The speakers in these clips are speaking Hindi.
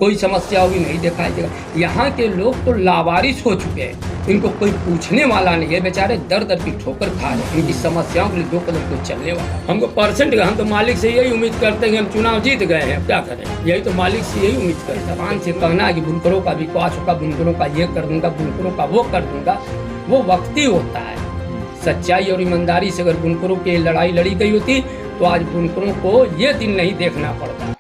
कोई समस्या होगी नहीं दिखाई देगा। यहाँ के लोग तो लावारिस हो चुके हैं, इनको कोई पूछने वाला नहीं है, बेचारे दर दर की ठोकर खा रहे हैं। इनकी समस्याओं के लिए 2 कदम को चलने वाला। हमको परसेंट हम तो मालिक से यही उम्मीद करते हैं कि हम चुनाव जीत गए हैं, क्या करें, यही तो मालिक से यही उम्मीद करते हैं। जबान से कहना कि बुनकरों का विकास होगा, बुनकरों का ये कर दूंगा, बुनकरों का वो कर दूंगा, वो वक्ती होता है। सच्चाई और ईमानदारी से अगर बुनकरों की लड़ाई लड़ी गई होती तो आज बुनकरों को ये दिन नहीं देखना पड़ता।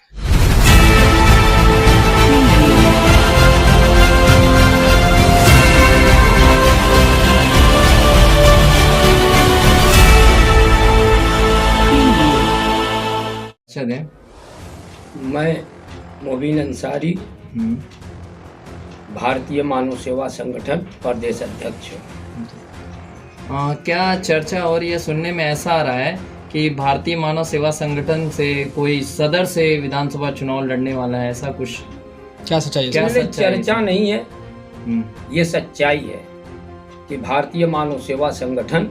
मैं मोबिन अंसारी, भारतीय मानव सेवा संगठन प्रदेश अध्यक्ष हूँ। क्या चर्चा और ये सुनने में ऐसा आ रहा है कि भारतीय मानव सेवा संगठन से कोई सदर से विधानसभा चुनाव लड़ने वाला है, ऐसा कुछ? क्या सच्चाई है? क्या चर्चा नहीं है, ये सच्चाई है कि भारतीय मानव सेवा संगठन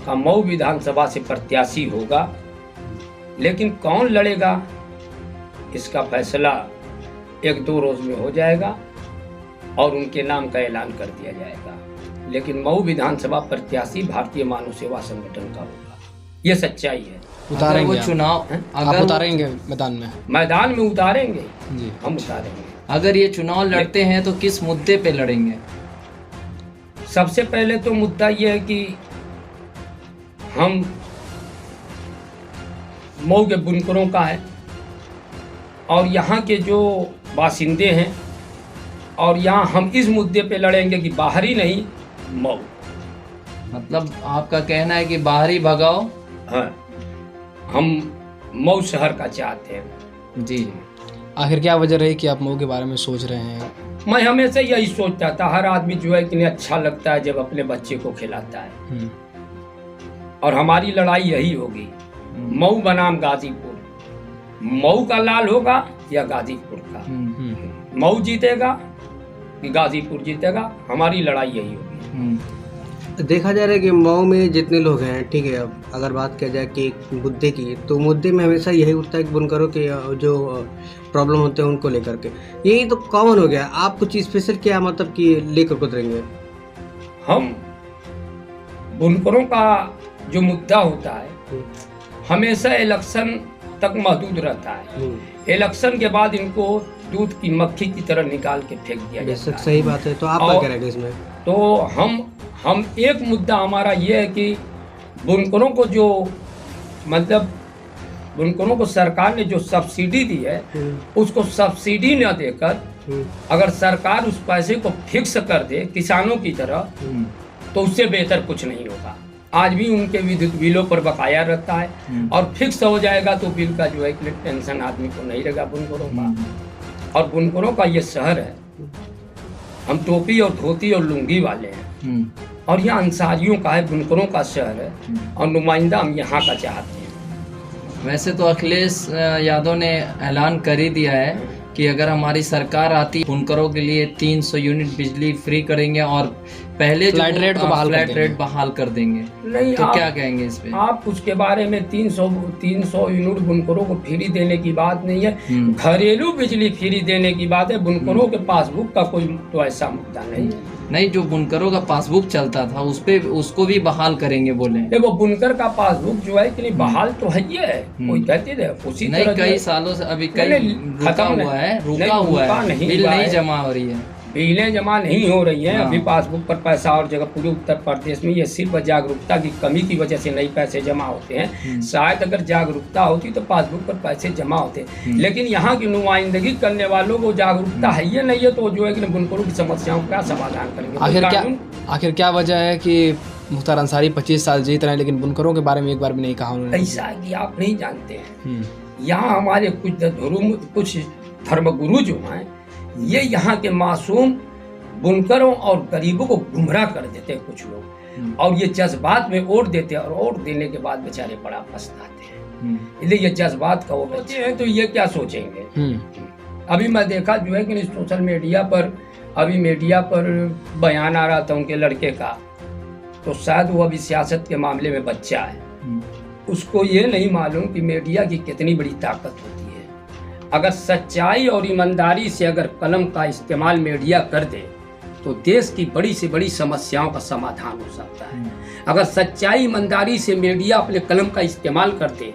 का मऊ विधानसभा से प्रत्याशी होगा, लेकिन कौन लड़ेगा इसका फैसला 1-2 रोज में हो जाएगा और उनके नाम का ऐलान कर दिया जाएगा। लेकिन मऊ विधानसभा प्रत्याशी भारतीय मानव सेवा संगठन का होगा, ये सच्चाई है। उतारेंगे वो चुनाव आप उतारेंगे मैदान में उतारेंगे जी। हम उतारेंगे। अगर ये चुनाव लड़ते हैं तो किस मुद्दे पे लड़ेंगे? सबसे पहले तो मुद्दा ये है कि हम मऊ के बुनकरों का है और यहाँ के जो बासिंदे हैं, और यहाँ हम इस मुद्दे पे लड़ेंगे कि बाहरी नहीं, मऊ। मतलब आपका कहना है कि बाहरी भगाओ? हाँ, हम मऊ शहर का चाहते हैं जी। आखिर क्या वजह रही कि आप मऊ के बारे में सोच रहे हैं? मैं हमेशा यही सोचता था, हर आदमी जो है कि अच्छा लगता है जब अपने बच्चे को खिलाता है, और हमारी लड़ाई यही होगी। मऊ बनाम गाजीपुर, मऊ का लाल होगा या गाजीपुर का, मऊ जीतेगा कि गाजीपुर जीतेगा, हमारी लड़ाई यही होगी। देखा जा रहा है कि मऊ में जितने लोग हैं, ठीक है, अब अगर बात किया जाए कि मुद्दे की, तो मुद्दे में हमेशा यही उठता है कि बुनकरों के जो प्रॉब्लम होते हैं उनको लेकर के, यही तो कॉमन हो गया। आप कुछ स्पेशल क्या मतलब कि लेकर उतरेंगे? हम बुनकरों का जो मुद्दा होता है हमेशा इलेक्शन तक महदूद रहता है। इलेक्शन के बाद इनको दूध की मक्खी की तरह निकाल के फेंक दिया जाता है। सही बात है। तो आप क्या कह रहे हैं इसमें? तो हम एक मुद्दा हमारा ये है कि बुनकरों को जो मतलब बुनकरों को सरकार ने जो सब्सिडी दी है उसको सब्सिडी न देकर अगर सरकार उस पैसे को फिक्स कर दे किसानों की तरह, तो उससे बेहतर कुछ नहीं होगा। आज भी उनके विद्युत बिलों पर बकाया रहता है और फिक्स हो जाएगा तो बिल का जो है टेंशन आदमी को नहीं रहेगा बुनकरों का। और बुनकरों का ये शहर है, हम टोपी और धोती और लुंगी वाले हैं, और यहाँ अंसारियों का है, बुनकरों का शहर है, और नुमाइंदा हम यहाँ का चाहते हैं। वैसे तो अखिलेश यादव ने ऐलान कर ही दिया है कि अगर हमारी सरकार आती बुनकरों के लिए 300 यूनिट बिजली फ्री करेंगे और पहले फ्लैट रेट को बहाल कर देंगे। नहीं, तो क्या कहेंगे इस पे? आप उसके बारे में 300 यूनिट बुनकरों को फ्री देने की बात नहीं है, घरेलू बिजली फ्री देने की बात है। बुनकरों के पासबुक का कोई तो ऐसा मुद्दा नहीं। जो बुनकरों का पासबुक चलता था उसको भी बहाल करेंगे बोले। देखो बुनकर का पासबुक जो है कि नहीं बहाल तो है ही है, कोई कहते थे उसी नहीं, कई सालों से अभी रुका हुआ है, बिल नहीं जमा हो रही है, बिलें जमा नहीं हो रही हैं अभी पासबुक पर पैसा। और जगह पूरे उत्तर प्रदेश में ये सिर्फ जागरूकता की कमी की वजह से नहीं पैसे जमा होते हैं। शायद अगर जागरूकता होती तो पासबुक पर पैसे जमा होते, लेकिन यहाँ की नुमाइंदगी करने वालों को जागरूकता है ये नहीं है, तो जो है कि बुनकरों की समस्याओं का समाधान करेंगे। आखिर क्या वजह है कि मुख्तार अंसारी 25 साल जीत रहे हैं लेकिन बुनकरों के बारे में एक बार भी नहीं कहा उन्होंने? ऐसा है कि आप नहीं जानते हैं, यहाँ हमारे कुछ धर्मगुरु जो हैं ये यहाँ के मासूम बुनकरों और गरीबों को गुमराह कर देते हैं कुछ लोग, और ये जज्बात में वोट देते हैं, और वोट देने के बाद बेचारे बड़ा पछताते हैं। इसलिए ये जज्बात का वो बच्चे हैं तो ये क्या सोचेंगे। अभी मैं देखा जो है कि सोशल मीडिया पर बयान आ रहा था उनके लड़के का, तो शायद वो अभी सियासत के मामले में बच्चा है, उसको ये नहीं मालूम कि मीडिया की कितनी बड़ी ताकत होती है। अगर सच्चाई और ईमानदारी से अगर कलम का इस्तेमाल मीडिया कर दे तो देश की बड़ी से बड़ी समस्याओं का समाधान हो सकता है। अगर सच्चाई ईमानदारी से मीडिया अपने कलम का इस्तेमाल करते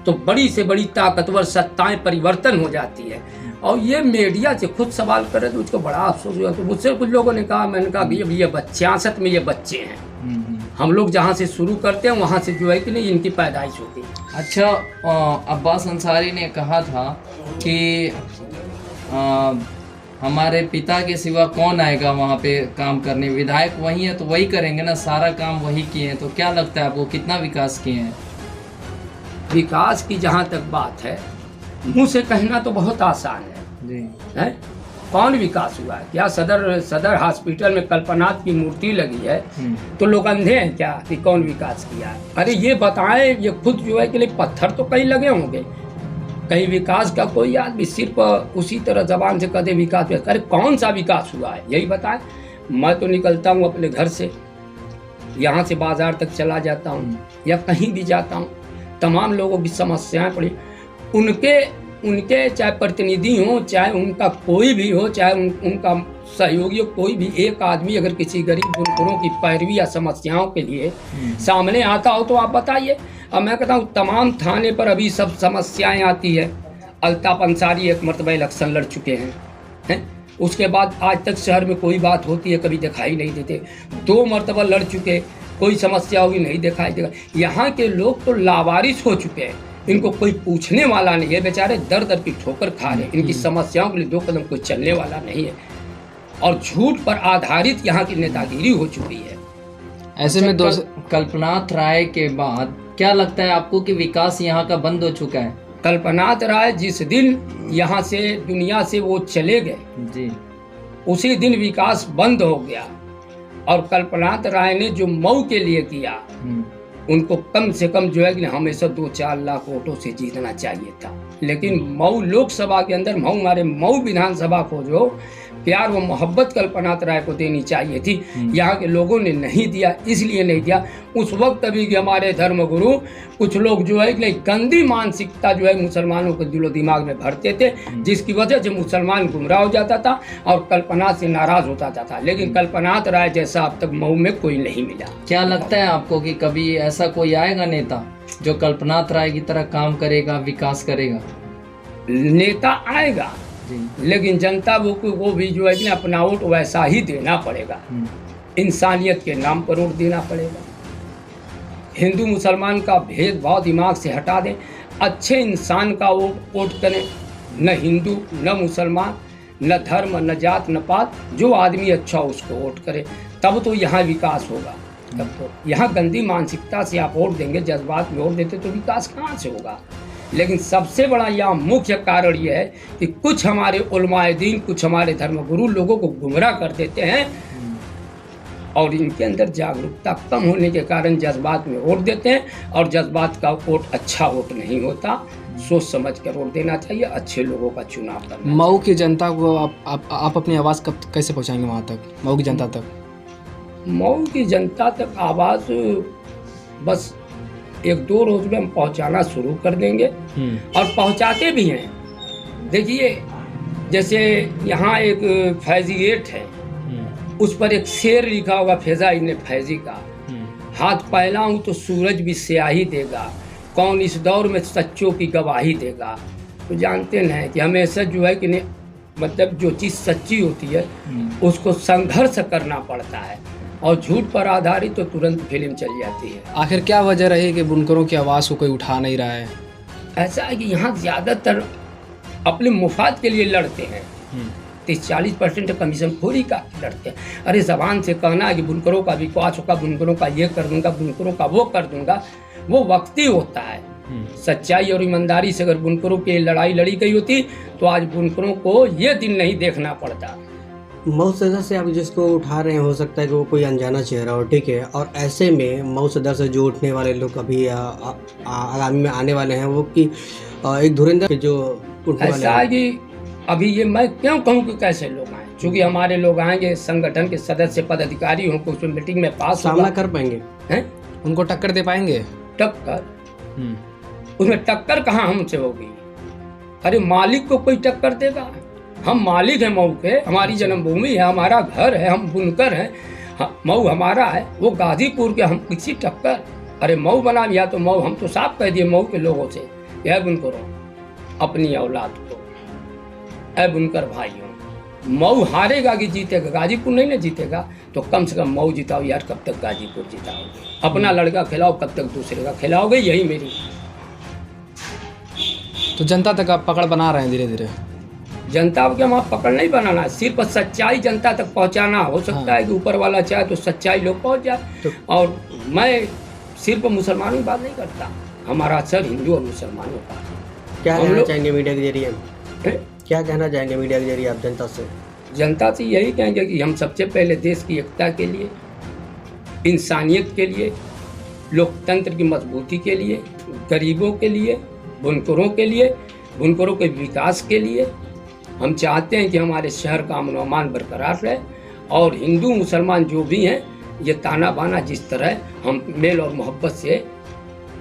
तो बड़ी से बड़ी ताकतवर सत्ताएं परिवर्तन हो जाती है। और ये मीडिया से खुद सवाल करे तो उसको बड़ा अफसोस हुआ। तो मुझसे कुछ लोगों ने कहा, मैंने कहा कि ये 66 में ये बच्चे हैं, हम लोग जहाँ से शुरू करते हैं वहाँ से जो है कि नहीं इनकी पैदाइश होती है। अच्छा, अब्बास अंसारी ने कहा था कि हमारे पिता के सिवा कौन आएगा वहाँ पे काम करने, विधायक वही है तो वही करेंगे ना, सारा काम वही किए हैं। तो क्या लगता है आपको कितना विकास किए हैं? विकास की जहाँ तक बात है, मुँह से कहना तो बहुत आसान है जी। है? कौन विकास हुआ है? क्या सदर हॉस्पिटल में कल्पनाथ की मूर्ति लगी है तो लोग अंधे हैं क्या कि कौन विकास किया है? अरे ये बताएं, ये खुद जो है कि नहीं पत्थर तो कहीं लगे होंगे, कहीं विकास का कोई आदमी सिर्फ उसी तरह जबान से कदे विकास। अरे कौन सा विकास हुआ है यही बताएं। मैं तो निकलता हूँ अपने घर से, यहाँ से बाजार तक चला जाता हूँ या कहीं भी जाता हूँ, तमाम लोगों की समस्याएं पड़ी, उनके चाहे प्रतिनिधि हो, चाहे उनका कोई भी हो, चाहे उनका सहयोगी हो, कोई भी एक आदमी अगर किसी गरीब बुनकरों की पैरवी या समस्याओं के लिए सामने आता हो तो आप बताइए। अब मैं कहता हूँ तमाम थाने पर अभी सब समस्याएं आती है। अल्ताफ अंसारी एक मरतबा इलेक्शन लड़ चुके हैं, उसके बाद आज तक शहर में कोई बात होती है कभी दिखाई नहीं देते। 2 मरतबा लड़ चुके, कोई समस्या होगी नहीं दिखाई देगा। यहाँ के लोग तो लावारिस हो चुके हैं, इनको कोई पूछने वाला नहीं है, बेचारे दर दर की ठोकर खा रहे हैं। इनकी समस्याओं के लिए 2 कदम कोई चलने वाला नहीं है और झूठ पर आधारित यहाँ की नेतागिरी हो चुकी है। ऐसे में कल्पनाथ राय के बाद क्या लगता है आपको कि विकास यहाँ का बंद हो चुका है? कल्पनाथ राय जिस दिन यहाँ से दुनिया से वो चले गए जी, उसी दिन विकास बंद हो गया। और कल्पनाथ राय ने जो मऊ के लिए किया, उनको कम से कम जो है कि हमेशा 2-4 लाख वोटों से जीतना चाहिए था। लेकिन मऊ लोकसभा के अंदर हमारे मऊ विधानसभा को जो प्यार व मोहब्बत कल्पनाथ राय को देनी चाहिए थी, यहाँ के लोगों ने नहीं दिया। इसलिए नहीं दिया, उस वक्त अभी कि हमारे धर्मगुरु कुछ लोग जो है कि गंदी मानसिकता जो है मुसलमानों के दिलो दिमाग में भरते थे, जिसकी वजह से मुसलमान गुमराह हो जाता था और कल्पनाथ से नाराज होता था। लेकिन कल्पनाथ राय जैसा अब तक मऊ में कोई नहीं मिला। क्या लगता है आपको कि कभी ऐसा कोई आएगा नेता जो कल्पनाथ राय की तरह काम करेगा, विकास करेगा? नेता आएगा, लेकिन जनता वो भी जो है कि अपना वोट वैसा ही देना पड़ेगा। इंसानियत के नाम पर वोट देना पड़ेगा। हिंदू मुसलमान का भेदभाव दिमाग से हटा दें, अच्छे इंसान का वोट करें, न हिंदू न मुसलमान, न धर्म न जात न पात, जो आदमी अच्छा उसको वोट करे, तब तो यहाँ विकास होगा। तब तो यहाँ गंदी मानसिकता से आप वोट देंगे, जज्बात में वोट देते तो विकास कहाँ से होगा? लेकिन सबसे बड़ा यहाँ मुख्य कारण ये है कि कुछ हमारे उलमाए दीन, कुछ हमारे धर्मगुरु लोगों को गुमराह कर देते हैं और इनके अंदर जागरूकता कम होने के कारण जज्बात में वोट देते हैं और जज्बात का वोट अच्छा वोट नहीं होता। सोच समझ कर वोट देना चाहिए, अच्छे लोगों का चुनाव करना। मऊ की जनता को आप अपनी आवाज़ कब कैसे पहुंचाएंगे वहां तक, मऊ की जनता तक? मऊ की जनता तक आवाज़ बस 1-2 रोज में हम पहुंचाना शुरू कर देंगे और पहुंचाते भी हैं। देखिए, जैसे यहाँ एक फैजी गेट है, उस पर एक शेर लिखा होगा फैजा इब्ने फैजी का, हाथ फैलाऊं तो सूरज भी स्याही देगा, कौन इस दौर में सच्चों की गवाही देगा। तो जानते हैं कि हमेशा जो है कि नहीं, मतलब जो चीज़ सच्ची होती है उसको संघर्ष करना पड़ता है और झूठ पर आधारित तो तुरंत फिल्म चल जाती है। आखिर क्या वजह रही कि बुनकरों की आवाज़ को कोई उठा नहीं रहा है? ऐसा है कि यहाँ ज़्यादातर अपने मुफाद के लिए लड़ते हैं, 30-40% कमीशन खोरी का लड़ते हैं। अरे ज़बान से कहना है कि बुनकरों का विकास होगा, बुनकरों का ये कर दूंगा, बुनकरों का वो कर दूंगा, वो वक्ती होता है। सच्चाई और ईमानदारी से अगर बुनकरों की लड़ाई लड़ी गई होती तो आज बुनकरों को ये दिन नहीं देखना पड़ता। मऊ सदर से आप जिसको उठा रहे हैं, हो सकता है कि वो कोई अनजाना चेहरा हो, ठीक है, और ऐसे में मऊ सदर से जो उठने वाले लोग अभी आगामी में आने वाले हैं वो कि एक धुरंधर जो उठने वाले ऐसा है कि अभी ये मैं क्यों कहूँ कि कैसे लोग आए, क्योंकि हमारे लोग आएंगे, संगठन के सदस्य पदाधिकारी हों, कुछ मीटिंग में पास सामना कर पाएंगे हैं, उनको टक्कर दे पाएंगे? टक्कर उसमें टक्कर कहाँ हमसे होगी? अरे मालिक को कोई टक्कर देगा? हम मालिक हैं मऊ के, हमारी जन्मभूमि है, हमारा घर है, हम बुनकर हैं, मऊ हमारा है। वो गाजीपुर के हम किसी टक्कर? अरे मऊ बना लिया तो मऊ, हम तो साफ कह दिए मऊ के लोगों से, यह बुनकरों अपनी औलाद को, ऐ बुनकर भाइयों, मऊ हारेगा कि जीतेगा? गाजीपुर नहीं ना जीतेगा, तो कम से कम मऊ जिताओ यार। कब तक गाजीपुर जिताओगे? अपना लड़का खिलाओ, कब तक दूसरे का खिलाओगे? यही मेरी। तो जनता तक आप पकड़ बना रहे हैं धीरे धीरे? जनता को हम पकड़ नहीं बनाना, सिर्फ सच्चाई जनता तक पहुंचाना। हो सकता है कि ऊपर वाला चाहे तो सच्चाई लोग पहुंच जाए। और मैं सिर्फ मुसलमानों की बात नहीं करता, हमारा असर हिंदू और मुसलमानों का। क्या हम कहना लोग- चाहेंगे मीडिया के जरिए? हैं? क्या कहना चाहेंगे मीडिया के जरिए आप जनता से? जनता से यही कहेंगे कि हम सबसे पहले देश की एकता के लिए, इंसानियत के लिए, लोकतंत्र की मजबूती के लिए, गरीबों के लिए, बुनकरों के लिए, बुनकरों के विकास के लिए हम चाहते हैं कि हमारे शहर का अमन अमान बरकरार रहे। और हिंदू मुसलमान जो भी हैं, ये ताना बाना जिस तरह हम मेल और मोहब्बत से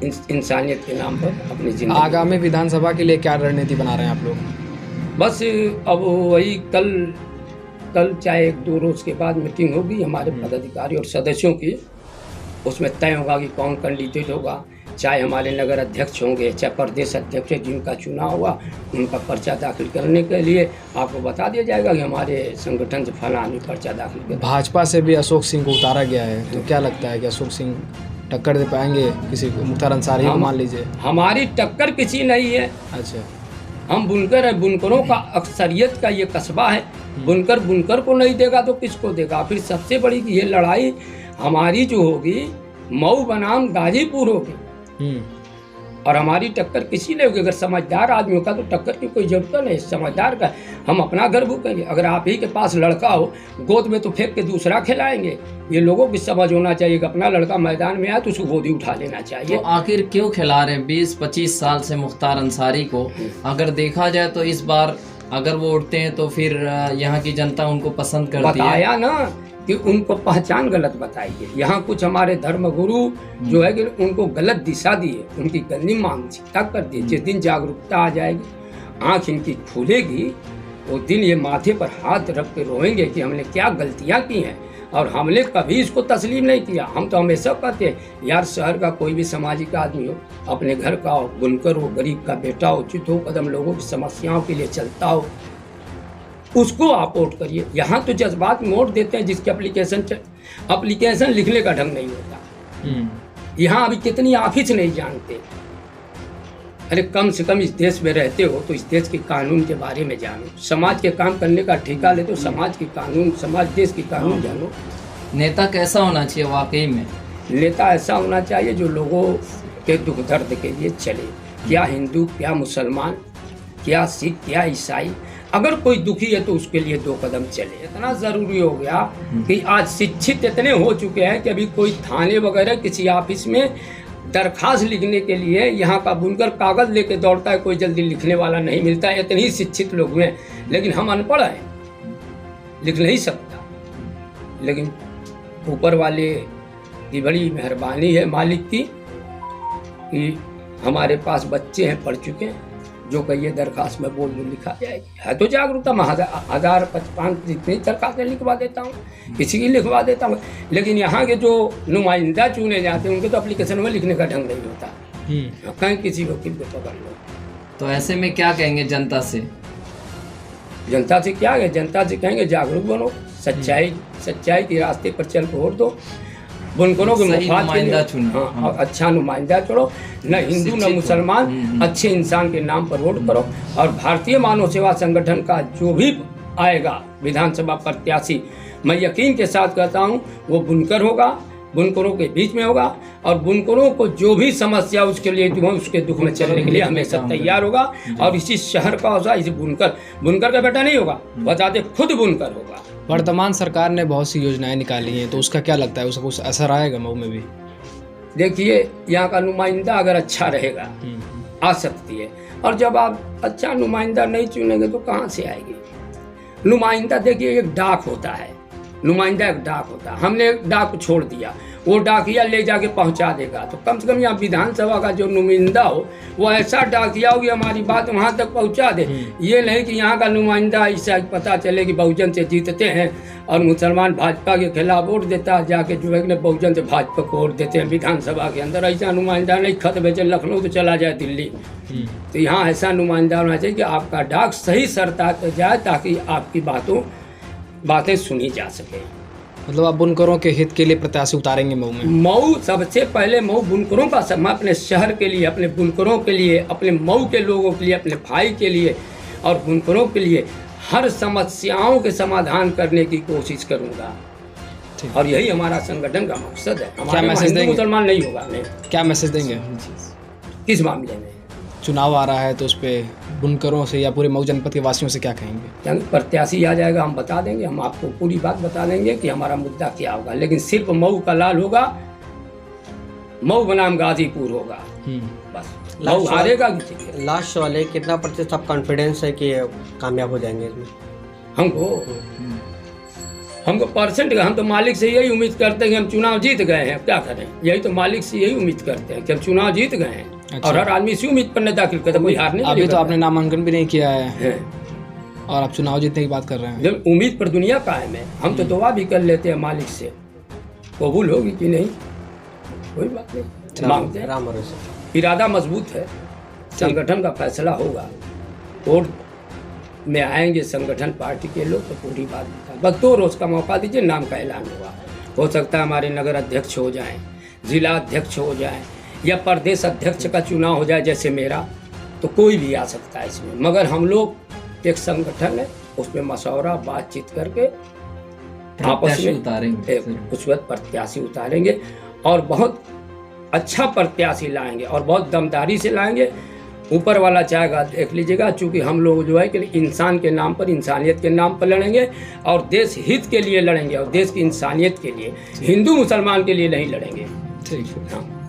इंसानियत के नाम पर अपनी जिंदगी। आगामी विधानसभा के लिए क्या रणनीति बना रहे हैं आप लोग? बस अब वही कल चाहे 1-2 रोज के बाद मीटिंग होगी हमारे पदाधिकारी और सदस्यों की, उसमें तय होगा कि कौन कैंडिडेट होगा। चाहे हमारे नगर अध्यक्ष होंगे, चाहे प्रदेश अध्यक्ष जिनका चुनाव हुआ, उनका पर्चा दाखिल करने के लिए आपको बता दिया जाएगा कि हमारे संगठन से फला आदमी पर्चा दाखिल कर। भाजपा से भी अशोक सिंह को उतारा गया है, तो क्या लगता है कि अशोक सिंह टक्कर दे पाएंगे किसी को? मुख्तार अंसारी को मान लीजिए। हमारी टक्कर किसी नहीं है। अच्छा, हम बुनकर है, बुनकरों का अक्सरियत का ये कस्बा है। बुनकर को नहीं देगा तो किसको देगा? फिर सबसे बड़ी ये लड़ाई हमारी जो होगी, मऊ बनाम गाजीपुर होगी, और हमारी टक्कर किसी नहीं होगी। अगर समझदार आदमी होगा तो टक्कर की कोई जरूरत नहीं। समझदार का हम अपना घर भूखेंगे। अगर आप ही के पास लड़का हो, गोद में तो फेंक के दूसरा खिलाएंगे। ये लोगों की समझ होना चाहिए कि अपना लड़का मैदान में आए तो उसको गोदी उठा लेना चाहिए। तो आखिर क्यों खिला रहे हैं 20-25 साल से मुख्तार अंसारी को? अगर देखा जाए तो इस बार अगर वो उठते हैं तो फिर यहाँ की जनता उनको पसंद करती है। बताया ना कि उनको पहचान गलत बताई है। यहाँ कुछ हमारे धर्मगुरु जो है कि उनको गलत दिशा दी है, उनकी गंदी मानसिकता कर दी। जिस दिन जागरूकता आ जाएगी, आंख इनकी खुलेगी, वो दिन ये माथे पर हाथ रख के रोएंगे कि हमने क्या गलतियाँ की हैं और हमने कभी इसको तस्लीम नहीं किया। हम तो हमेशा कहते हैं यार, शहर का कोई भी सामाजिक आदमी हो, अपने घर का हो, बुनकर हो, गरीब का बेटा हो, उचित हो कदम लोगों की समस्याओं के लिए चलता हो, उसको आप वोट करिए। यहाँ तो जज्बात में वोट देते हैं जिसकी एप्लीकेशन लिखने का ढंग नहीं होता। यहाँ अभी कितनी ऑफिस नहीं जानते। अरे कम से कम इस देश में रहते हो तो इस देश के कानून के बारे में जानो। समाज के काम करने का ठेका ले तो समाज के कानून, समाज देश के कानून जानो। नेता कैसा होना चाहिए वाकई में? नेता ऐसा होना चाहिए जो लोगों के दुख दर्द के लिए चले। क्या हिंदू, क्या मुसलमान, क्या सिख, क्या ईसाई, अगर कोई दुखी है तो उसके लिए 2 कदम चले। इतना ज़रूरी हो गया कि आज शिक्षित इतने हो चुके हैं कि अभी कोई थाने वगैरह किसी ऑफिस में दरखास्त लिखने के लिए यहाँ का बुनकर कागज़ लेके दौड़ता है, कोई जल्दी लिखने वाला नहीं मिलता है। इतने ही शिक्षित लोग हैं, लेकिन हम अनपढ़ हैं, लिख नहीं सकता। लेकिन ऊपर वाले की बड़ी मेहरबानी है मालिक की कि हमारे पास बच्चे हैं, पढ़ चुके हैं, जो कहिए दरखास्त में बोल दो लिखा जाएगी। है तो जागरूकता। मैं 1055 जितनी दरखास्तें लिखवा देता हूँ, किसी की लिखवा देता हूँ। लेकिन यहाँ के जो नुमाइंदा चुने जाते हैं उनके तो एप्लीकेशन में लिखने का ढंग नहीं होता। कहीं किसी वकील को पकड़ लो। तो ऐसे में क्या कहेंगे जनता से? जनता से क्या है? जनता से कहेंगे जागरूक बनो, सच्चाई के रास्ते पर चल वोट दो। बुनकरों के मुफाद के लिए हाँ, अच्छा नुमाइंदा चुनो। न हिंदू न मुसलमान, अच्छे इंसान के नाम पर वोट करो। और भारतीय मानव सेवा संगठन का जो भी आएगा विधानसभा प्रत्याशी, मैं यकीन के साथ कहता हूँ वो बुनकर होगा, बुनकरों के बीच में होगा। और बुनकरों को जो भी समस्या उसके लिए उसके दुख में चलने के लिए हमेशा तैयार होगा। और इसी शहर का होगा, इसी बुनकर का बेटा नहीं होगा, बताते खुद बुनकर होगा। वर्तमान सरकार ने बहुत सी योजनाएं निकाली हैं, तो उसका क्या लगता है, उसका कुछ असर आएगा मऊ में भी? देखिए, यहाँ का नुमाइंदा अगर अच्छा रहेगा आ सकती है, और जब आप अच्छा नुमाइंदा नहीं चुनेंगे तो कहाँ से आएगी? नुमाइंदा देखिए एक डाक होता है, नुमाइंदा एक डाक होता है। हमने एक डाक छोड़ दिया, वो डाकिया ले जाके पहुंचा देगा। तो कम से कम यहाँ विधानसभा का जो नुमाइंदा हो वो ऐसा डाकिया हो कि हमारी बात वहाँ तक पहुँचा दे। ये नहीं कि यहाँ का नुमाइंदा ऐसा पता चले कि बहुजन से जीतते हैं और मुसलमान भाजपा के खिलाफ वोट देता है, जाके जो है कि बहुजन से भाजपा को वोट देते हैं विधानसभा के अंदर। ऐसा नुमाइंदा नहीं, खत भेजे लखनऊ तो चला जाए दिल्ली। तो यहाँ ऐसा नुमाइंदा होना चाहिए कि आपका डाक सही सरता पे जाए ताकि आपकी बातें सुनी जा सके। मतलब आप बुनकरों के हित के लिए प्रत्याशी उतारेंगे मऊ में? मऊ सबसे पहले मऊ बुनकरों का मैं अपने शहर के लिए, अपने बुनकरों के लिए, अपने मऊ के लोगों के लिए, अपने भाई के लिए और बुनकरों के लिए हर समस्याओं के समाधान करने की कोशिश करूंगा। और यही हमारा संगठन का मकसद है। हमारे मैसेज देंगे? मुसलमान नहीं होगा। नहीं। क्या मैसेज देंगे? किस मामले में? चुनाव आ रहा है तो उस पर बुनकरों से या पूरे मऊ जनपद के वासियों से क्या कहेंगे? जब प्रत्याशी आ जाएगा हम बता देंगे, हम आपको पूरी बात बता देंगे कि हमारा मुद्दा क्या होगा। लेकिन सिर्फ मऊ का लाल होगा, मऊ बनाम गाजीपुर होगा, बस। मऊ हारेगा कि जीतेगा। लास्ट वाले कितना प्रतिशत आप कॉन्फिडेंस है कि कामयाब हो जाएंगे इसमें? हमको परसेंट, हम तो मालिक से यही उम्मीद करते हैं कि हम चुनाव जीत गए हैं। क्या करें, यही तो मालिक से यही उम्मीद करते हैं कि हम चुनाव जीत गए हैं। अच्छा। और हर आदमी इसी उम्मीद पर दाखिल करता, कोई हारने अभी तो आपने नामांकन भी नहीं किया है है। और आप चुनाव जीतने की बात कर रहे हैं। जब उम्मीद पर दुनिया कायम है, हम तो दुआ भी कर लेते हैं मालिक से, कबूल होगी कि नहीं कोई बात नहीं, मांगते हैं। राम भरोसे। इरादा मजबूत है, संगठन का फैसला होगा। वोट में आएंगे संगठन पार्टी के लोग तो पूरी बात बता। बस 2 रोज का मौका दीजिए, नाम का ऐलान होगा। हो सकता है हमारे नगर अध्यक्ष हो जाएं, जिला अध्यक्ष हो जाएं या प्रदेश अध्यक्ष का चुनाव हो जाए जैसे मेरा, तो कोई भी आ सकता है इसमें। मगर हम लोग एक संगठन है, उसमें मशवरा बातचीत करके आपस में उतारेंगे, उस वक्त प्रत्याशी उतारेंगे और बहुत अच्छा प्रत्याशी लाएंगे और बहुत दमदारी से लाएंगे। ऊपर वाला चाहेगा देख लीजिएगा, चूँकि हम लोग जो है कि इंसान के नाम पर, इंसानियत के नाम पर लड़ेंगे और देश हित के लिए लड़ेंगे और देश की इंसानियत के लिए, हिंदू मुसलमान के लिए नहीं लड़ेंगे। ठीक। हाँ।